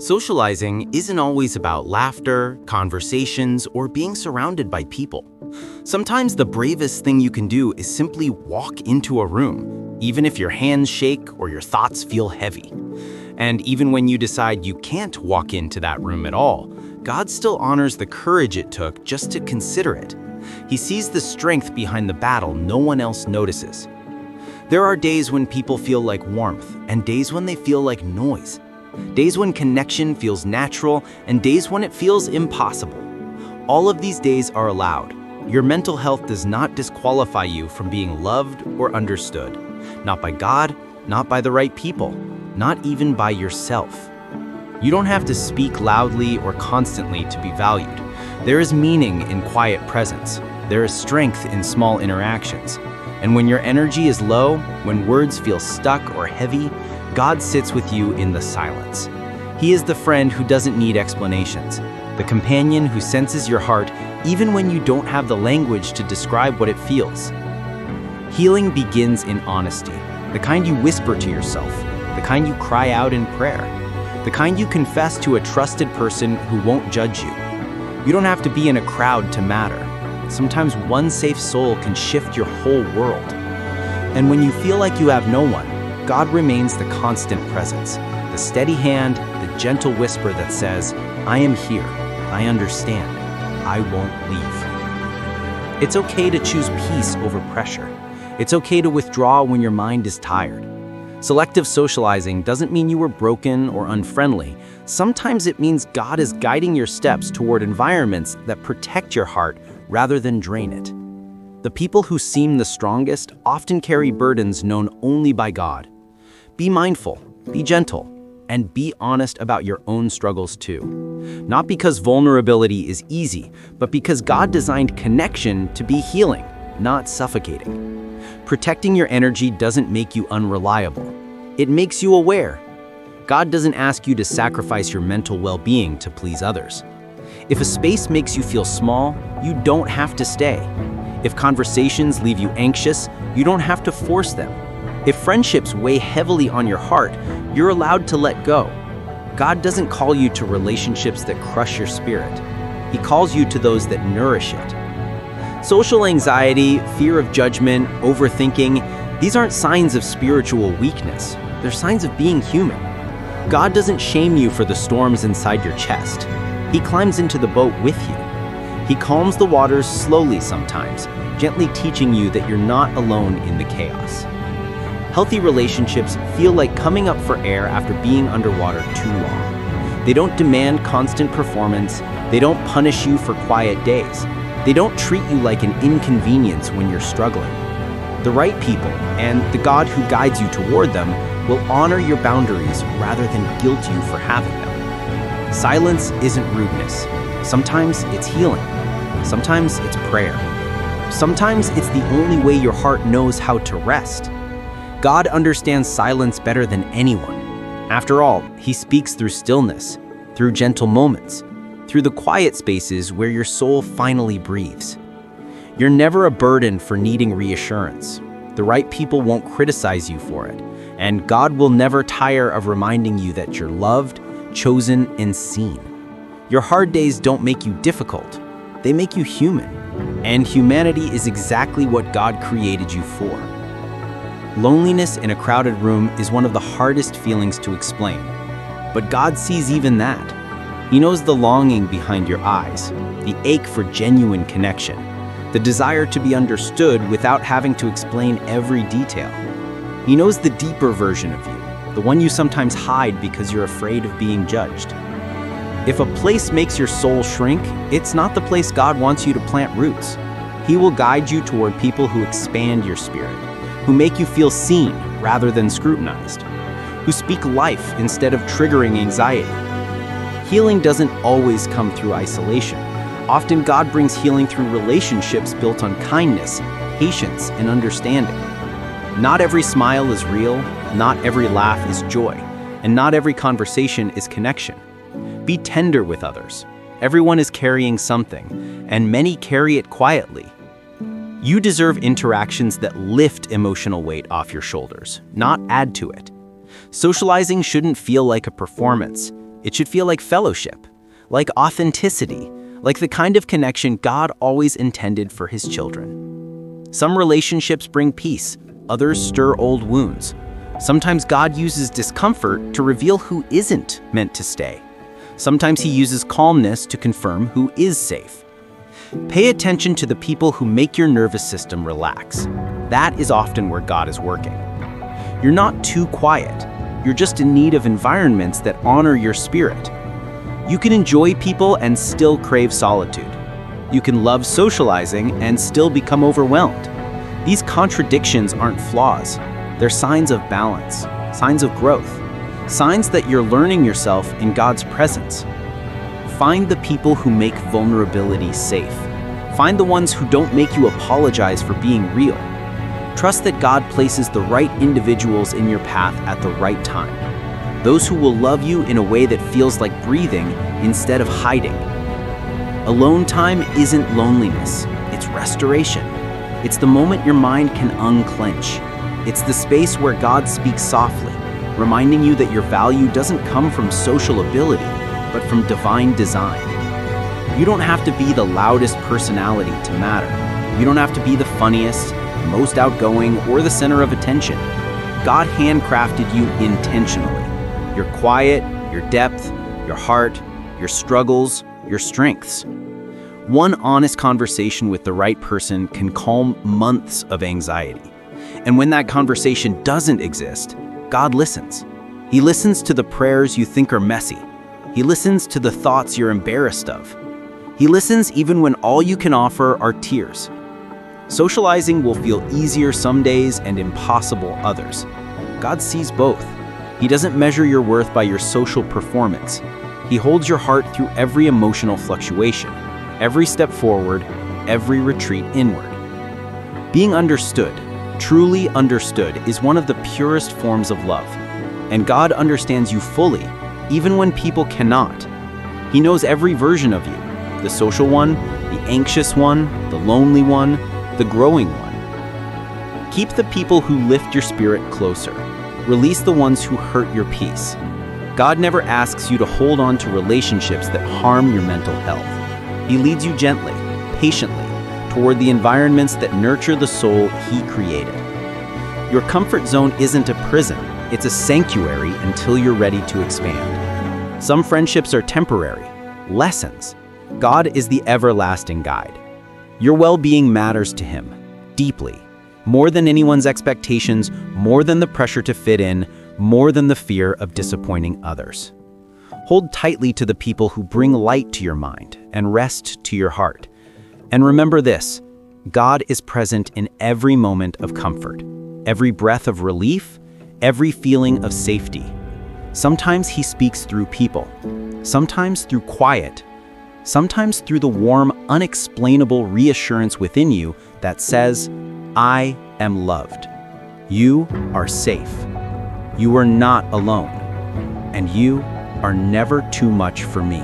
Socializing isn't always about laughter, conversations, or being surrounded by people. Sometimes the bravest thing you can do is simply walk into a room, even if your hands shake or your thoughts feel heavy. And even when you decide you can't walk into that room at all, God still honors the courage it took just to consider it. He sees the strength behind the battle no one else notices. There are days when people feel like warmth, and days when they feel like noise. Days when connection feels natural, and days when it feels impossible. All of these days are allowed. Your mental health does not disqualify you from being loved or understood. Not by God, not by the right people, not even by yourself. You don't have to speak loudly or constantly to be valued. There is meaning in quiet presence. There is strength in small interactions. And when your energy is low, when words feel stuck or heavy, God sits with you in the silence. He is the friend who doesn't need explanations, the companion who senses your heart even when you don't have the language to describe what it feels. Healing begins in honesty, the kind you whisper to yourself, the kind you cry out in prayer, the kind you confess to a trusted person who won't judge you. You don't have to be in a crowd to matter. Sometimes one safe soul can shift your whole world. And when you feel like you have no one, God remains the constant presence, the steady hand, the gentle whisper that says, I am here, I understand, I won't leave. It's okay to choose peace over pressure. It's okay to withdraw when your mind is tired. Selective socializing doesn't mean you were broken or unfriendly. Sometimes it means God is guiding your steps toward environments that protect your heart rather than drain it. The people who seem the strongest often carry burdens known only by God. Be mindful, be gentle, and be honest about your own struggles too. Not because vulnerability is easy, but because God designed connection to be healing, not suffocating. Protecting your energy doesn't make you unreliable. It makes you aware. God doesn't ask you to sacrifice your mental well-being to please others. If a space makes you feel small, you don't have to stay. If conversations leave you anxious, you don't have to force them. If friendships weigh heavily on your heart, you're allowed to let go. God doesn't call you to relationships that crush your spirit. He calls you to those that nourish it. Social anxiety, fear of judgment, overthinking, these aren't signs of spiritual weakness. They're signs of being human. God doesn't shame you for the storms inside your chest. He climbs into the boat with you. He calms the waters slowly sometimes, gently teaching you that you're not alone in the chaos. Healthy relationships feel like coming up for air after being underwater too long. They don't demand constant performance. They don't punish you for quiet days. They don't treat you like an inconvenience when you're struggling. The right people, and the God who guides you toward them, will honor your boundaries rather than guilt you for having them. Silence isn't rudeness. Sometimes it's healing. Sometimes it's prayer. Sometimes it's the only way your heart knows how to rest. God understands silence better than anyone. After all, He speaks through stillness, through gentle moments, through the quiet spaces where your soul finally breathes. You're never a burden for needing reassurance. The right people won't criticize you for it, and God will never tire of reminding you that you're loved, chosen, and seen. Your hard days don't make you difficult. They make you human. And humanity is exactly what God created you for. Loneliness in a crowded room is one of the hardest feelings to explain. But God sees even that. He knows the longing behind your eyes, the ache for genuine connection, the desire to be understood without having to explain every detail. He knows the deeper version of you, the one you sometimes hide because you're afraid of being judged. If a place makes your soul shrink, it's not the place God wants you to plant roots. He will guide you toward people who expand your spirit, who make you feel seen rather than scrutinized, who speak life instead of triggering anxiety. Healing doesn't always come through isolation. Often God brings healing through relationships built on kindness, patience, and understanding. Not every smile is real, not every laugh is joy, and not every conversation is connection. Be tender with others. Everyone is carrying something, and many carry it quietly. You deserve interactions that lift emotional weight off your shoulders, not add to it. Socializing shouldn't feel like a performance. It should feel like fellowship, like authenticity, like the kind of connection God always intended for his children. Some relationships bring peace, others stir old wounds. Sometimes God uses discomfort to reveal who isn't meant to stay. Sometimes he uses calmness to confirm who is safe. Pay attention to the people who make your nervous system relax. That is often where God is working. You're not too quiet. You're just in need of environments that honor your spirit. You can enjoy people and still crave solitude. You can love socializing and still become overwhelmed. These contradictions aren't flaws. They're signs of balance, signs of growth, signs that you're learning yourself in God's presence. Find the people who make vulnerability safe. Find the ones who don't make you apologize for being real. Trust that God places the right individuals in your path at the right time. Those who will love you in a way that feels like breathing instead of hiding. Alone time isn't loneliness, it's restoration. It's the moment your mind can unclench. It's the space where God speaks softly, reminding you that your value doesn't come from social ability, but from divine design. You don't have to be the loudest personality to matter. You don't have to be the funniest, most outgoing, or the center of attention. God handcrafted you intentionally. Your quiet, your depth, your heart, your struggles, your strengths. One honest conversation with the right person can calm months of anxiety. And when that conversation doesn't exist, God listens. He listens to the prayers you think are messy. He listens to the thoughts you're embarrassed of. He listens even when all you can offer are tears. Socializing will feel easier some days and impossible others. God sees both. He doesn't measure your worth by your social performance. He holds your heart through every emotional fluctuation, every step forward, every retreat inward. Being understood, truly understood, is one of the purest forms of love. And God understands you fully, even when people cannot. He knows every version of you, the social one, the anxious one, the lonely one, the growing one. Keep the people who lift your spirit closer. Release the ones who hurt your peace. God never asks you to hold on to relationships that harm your mental health. He leads you gently, patiently, toward the environments that nurture the soul He created. Your comfort zone isn't a prison, it's a sanctuary until you're ready to expand. Some friendships are temporary, lessons. God is the everlasting guide. Your well-being matters to Him, deeply, more than anyone's expectations, more than the pressure to fit in, more than the fear of disappointing others. Hold tightly to the people who bring light to your mind and rest to your heart. And remember this, God is present in every moment of comfort, every breath of relief, every feeling of safety. Sometimes He speaks through people, sometimes through quiet, sometimes through the warm, unexplainable reassurance within you that says, I am loved. You are safe. You are not alone. And you are never too much for me.